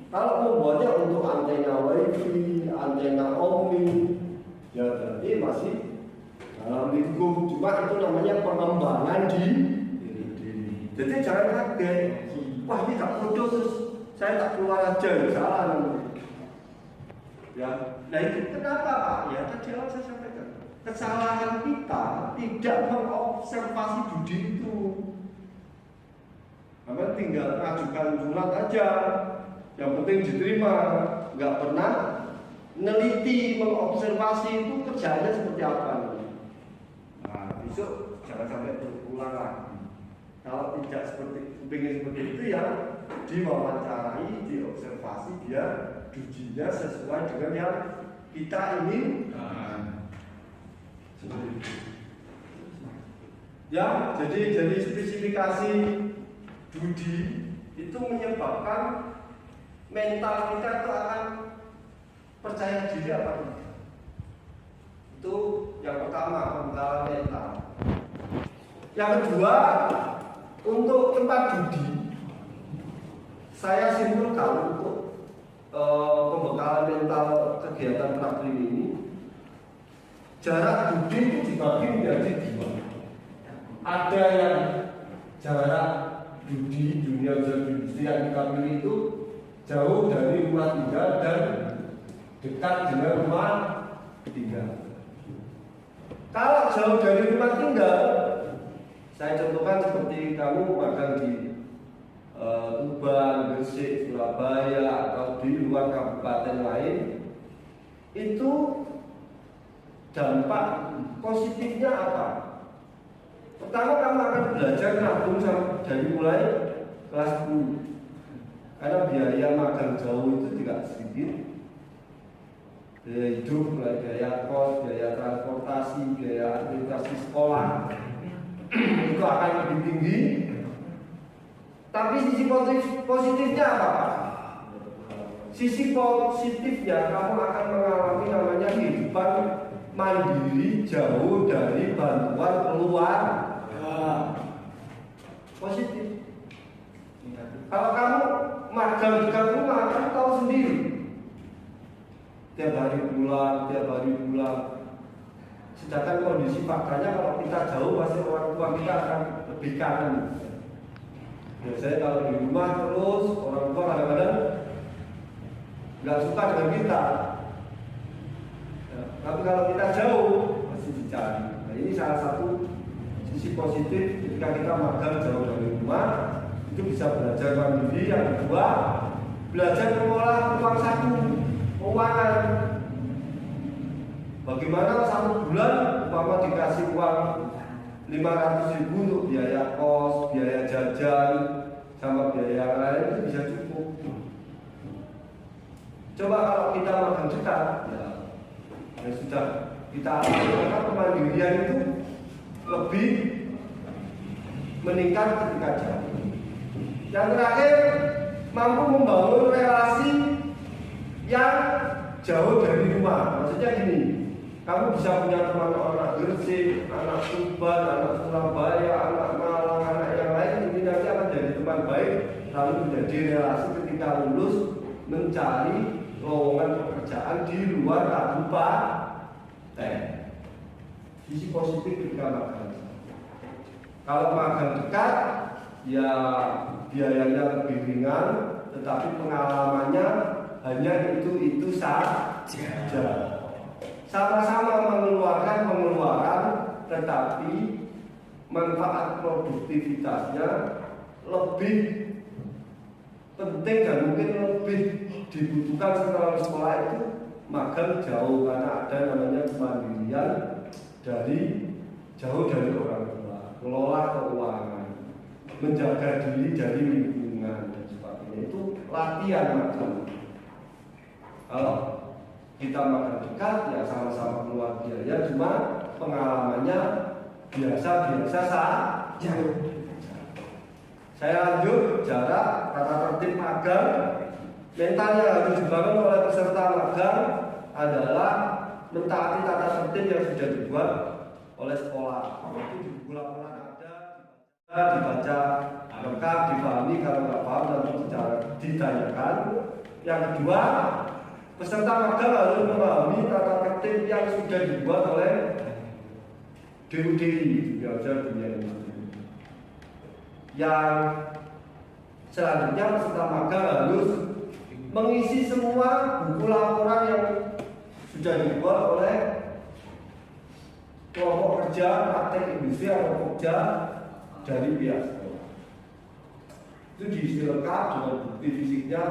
Kalau membuatnya untuk antena wifi, antena omni, ya berarti masih dalam lingkup. Cuma itu namanya pengembangan di diri. Jadi jangan kaget. Wah ini tak bodoh terus saya tak keluar aja, salah namanya. Ya, nah itu kenapa Pak? Ya tadi awal saya sampaikan. Kesalahan kita tidak mengobservasi budi itu. Karena tinggal ajukan surat aja, yang penting diterima, nggak pernah neliti mengobservasi itu kerjanya seperti apa. Nah besok jangan sampai berulang lagi. Kalau tidak ingin seperti itu ya diwawancarai, diobservasi dia dujinya sesuai dengan yang kita ingin. Ya, jadi spesifikasi budi itu menyebabkan mental kita itu akan percaya diri apa tidak. Itu yang pertama, pembekalan mental. Yang kedua, untuk tempat budi, saya simpulkan untuk pembekalan mental kegiatan praktik ini, jarak budi itu dibagi menjadi dua. Ada yang jarak budi dunia usaha industri yang kita pilih itu jauh dari rumah tinggal dan dekat dengan rumah tinggal. Kalau jauh dari rumah tinggal, saya contohkan seperti kamu magang di Tuban, Gresik, Surabaya atau di luar kabupaten lain, itu dampak positifnya apa? Pertama kamu akan belajar nabung dari mulai kelas 10. Karena biaya magang jauh itu tidak sedikit. Biaya hidup, biaya kos, biaya transportasi, biaya administrasi sekolah itu akan lebih tinggi. Tapi sisi positifnya apa? Sisi positifnya kamu akan mengalami namanya kehidupan mandiri jauh dari bantuan keluar. Positif. Kalau kamu magang dekat rumah, kamu tahu sendiri. Tiap hari pulang. Sedangkan kondisi faktanya kalau kita jauh pasti orang tua kita akan lebih kangen. Biasanya kalau di rumah terus orang tua kadang-kadang nggak suka dengan kita. Ya, tapi kalau kita jauh masih dicari. Nah ini salah satu sisi positif ketika kita magang jauh dari rumah, itu bisa belajar mandiri. Yang kedua, belajar mengolah uang saku, keuangan. Bagaimana satu bulan umpama dikasih uang 500.000 untuk biaya kos, biaya jajan, sama biaya lain itu bisa cukup. Coba kalau kita magang dekat, ya sudah kita alami, maka kemandirian itu lebih meningkat ketika jauh. Yang terakhir, mampu membangun relasi yang jauh dari rumah. Maksudnya gini, kamu bisa punya teman anak Gresik, anak Tuban, anak Surabaya, anak Malang, anak yang lain. Ini nanti akan jadi teman baik, lalu menjadi relasi ketika lulus mencari lowongan pekerjaan di luar kabupaten. Sisi positif ketika magang. Kalau magang dekat, ya biayanya lebih ringan, tetapi pengalamannya hanya itu saja. Sama-sama mengeluarkan pengeluaran, tetapi manfaat produktivitasnya lebih penting dan mungkin lebih dibutuhkan setelah sekolah itu magang jauh, karena ada namanya kemandirian dari jauh dari orang tua, kelola keuangan, menjaga diri dari lingkungan dan sebagainya. Itu latihan magang. Kalau kita makan dekat ya sama-sama keluar biaya, cuma pengalamannya biasa-biasa saja. Saya lanjut, jarak, tata tertib magang. Mental yang harus dibangun oleh peserta magang adalah mentaati tata tertib yang sudah dibuat oleh sekolah. Itu di buku laporan ada, dibaca lengkap dipahami. Kalau nggak paham nanti ditanyakan. Yang kedua, peserta magang harus memahami tata tertib yang sudah dibuat oleh DUDI, Dunia Industri. Yang selanjutnya, peserta magang harus mengisi semua buku laporan yang sudah dibuat oleh kelompok kerja praktek industri atau kerja dari pihak sekolah. Itu diisi lengkap dengan bukti fisiknya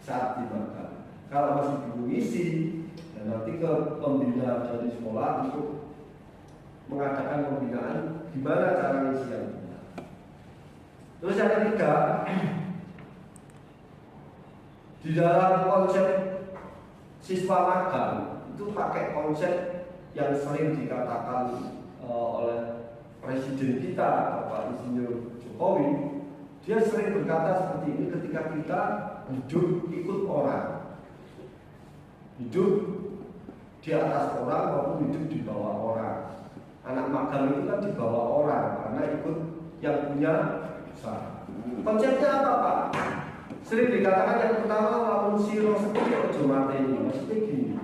saat di magang. Kalau masih belum isi, dan nanti ke pembina dari sekolah untuk mengadakan pembinaan gimana cara ngisian. Terus yang ketiga, di dalam konsep siswa magang itu pakai konsep yang sering dikatakan oleh Presiden kita, Bapak Insinyur Jokowi. Dia sering berkata seperti ini ketika kita hidup ikut orang, hidup di atas orang maupun hidup di bawah orang. Anak magang itu kan di bawah orang karena ikut yang punya usaha. Konsepnya apa, Pak? Sering dikatakan yang pertama, lamun siro seperti ojo mateni. Maksudnya gini,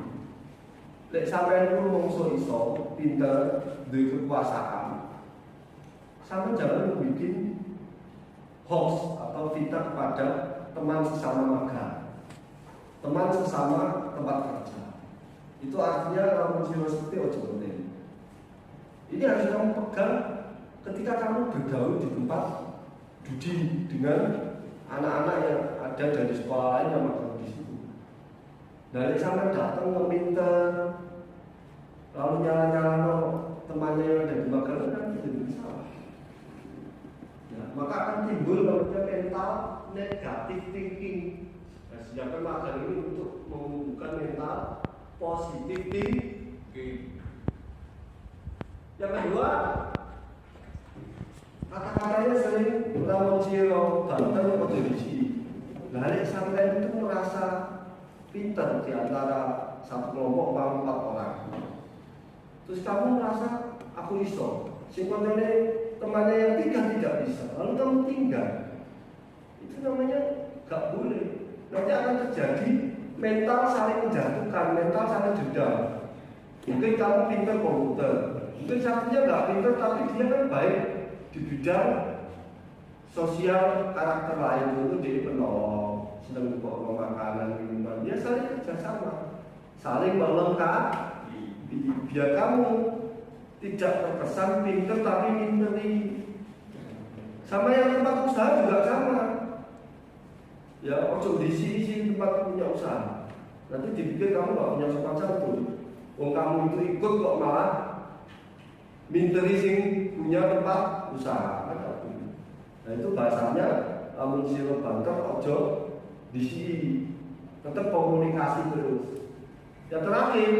lek sampean ku mongso iso pinter duwe kekuasaan, sama jangan membuat hoax atau fitnah kepada teman sesama magang, teman sesama tempat kerja. Itu artinya lamun siro seperti ojo mateni. Ini harus kamu pegang ketika kamu bergaul di tempat judi dengan anak-anak yang ada dari sekolah lain yang magang di situ. Dari sampai datang meminta, lalu nyala-nyala temannya yang ada di magang kan tidak bisa. Ya, maka akan timbul namanya mental negatif thinking. Nah, sedangkan magang ini untuk membuka mental positif thinking. Yang kedua, kata-katanya sering lamun siro banten atau dici. Lalu sampai itu merasa pintar di antara satu kelompok mau 4 orang. Terus kamu merasa aku iso. Singkatnya temannya yang 3 tidak bisa. Lalu kamu tinggal. Itu namanya gak boleh. Nanti akan terjadi mental saling menjatuhkan, mental saling dendam. Mungkin kamu pintar komputer, mungkin satunya nggak pintar tapi dia kan baik di bidang sosial karakter lain, itu jadi penolong, sedang bawa makanan, minuman, dia saling kerjasama, saling melengkapi, biar kamu tidak terkesan pintar tapi minteri. Sama yang tempat usaha juga sama. Ya, ojo di sini tempat punya usaha. Nanti dipikir kamu nggak punya sopan santun. Wong kamu itu ikut kok malah minteri sing punya tempat usaha. Nah itu bahasanya lamun sira banter ojo di sini. Tetap komunikasi terus. Yang terakhir,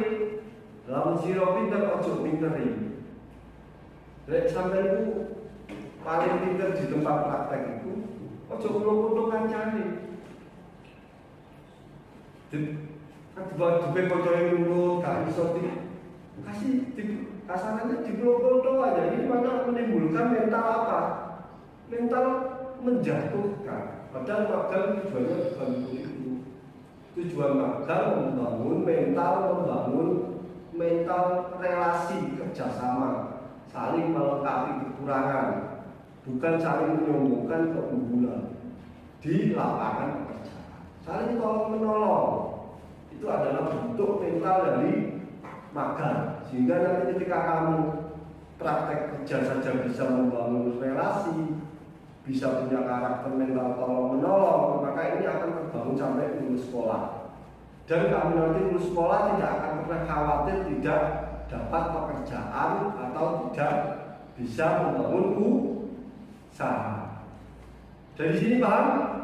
lamun sira pinter ojo minteri. Lek sampeyan itu paling pinter di tempat praktek itu ojo kulo-kulo kancane. Buat dupe kocok nurut, gak iso kasih kasarannya dipeluk-peluk aja. Ini mana menimbulkan mental apa? Mental menjatuhkan. Padahal magang tujuannya bukan itu. Tujuan magang membangun mental relasi kerjasama, saling melengkapi kekurangan, bukan saling menyombongkan keunggulan di lapangan pekerjaan. Saling tolong menolong. Itu adalah bentuk mental dari magang. Sehingga nanti ketika kamu praktek kerja saja bisa membangun relasi, bisa punya karakter mental tolong menolong, maka ini akan terbangun sampai lulus sekolah. Dan kamu nanti lulus sekolah tidak akan pernah khawatir tidak dapat pekerjaan atau tidak bisa membangun usaha. Dari sini paham?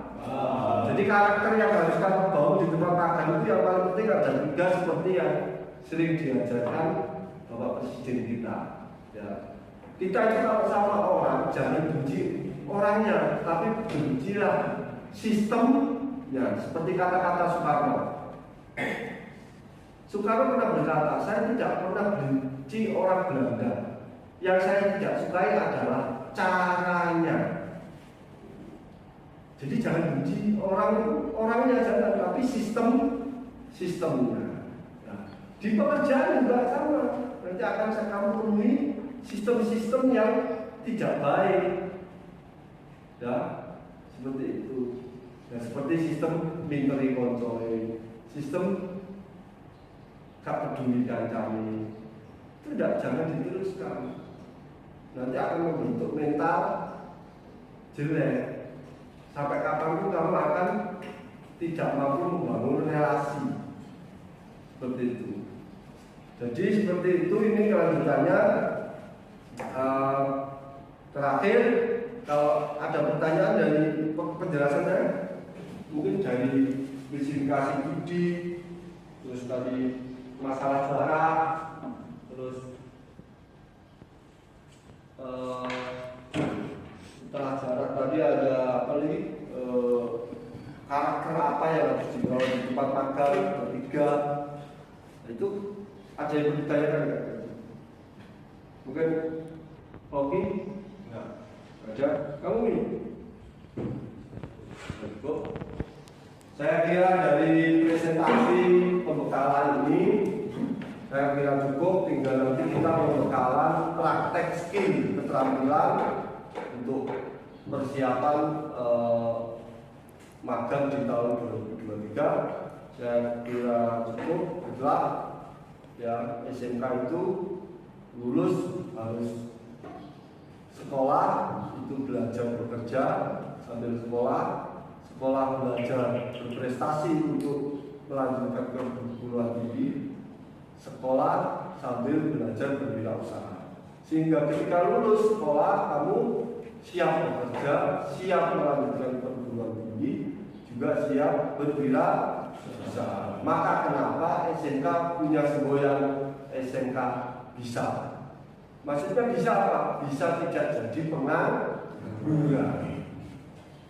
Jadi karakter yang harus kamu bangun di tempat magang itu yang paling penting ada 3 seperti yang sering diajarkan Bapak Presiden kita. Ya. Kita itu kalau sama orang jangan benci orangnya, tapi bencilah sistemnya. Seperti kata-kata Soekarno. Soekarno pernah berkata, saya tidak pernah benci orang Belanda. Yang saya tidak sukai adalah caranya. Jadi jangan benci orangnya jangan, tapi sistemnya. Nah, di pekerjaan juga sama. Nanti akan kamu temui sistem-sistem yang tidak baik. Ya, seperti itu. Nah, seperti sistem minteri konsole, sistem gak peduli kami. Itu jangan diteruskan. Nanti akan membentuk mental jelek. Sampai kapanpun kamu akan tidak mampu membangun relasi. Seperti itu. Jadi seperti itu, ini kelanjutannya. Terakhir, kalau ada pertanyaan dari penjelasannya, mungkin dari spesifikasi budi, terus tadi masalah jarak, terus setelah jarak tadi ada apa lagi, karakter apa yang harus dibawa di tempat magang ketiga. Itu ada yang ditanyakan nggak? Mungkin Oki? Nggak ada. Kamu ini? Cukup. Saya kira dari presentasi pembekalan ini, saya kira cukup. Tinggal nanti kita pembekalan praktek skill keterampilan untuk persiapan magang di tahun 2023. Saya kira cukup. Setelah ya SMK itu lulus harus sekolah, itu belajar bekerja sambil sekolah belajar berprestasi untuk melanjutkan ke perguruan tinggi, sekolah sambil belajar berwirausaha, sehingga ketika lulus sekolah kamu siap bekerja, siap melanjutkan perguruan tinggi, juga siap berwirausaha. Maka kenapa SMK punya semboyan SMK bisa? Maksudnya bisa apa? Bisa tidak jadi pengangguran.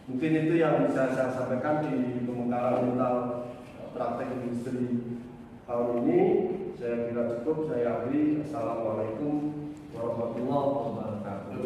Mungkin itu yang bisa saya sampaikan di pembekalan mental praktek industri tahun ini. Saya kira cukup. Saya akhiri. Assalamualaikum warahmatullahi wabarakatuh.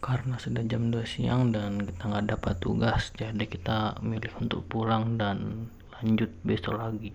Karena sudah jam 2 siang dan kita nggak dapat tugas, jadi kita milih untuk pulang dan lanjut besok lagi.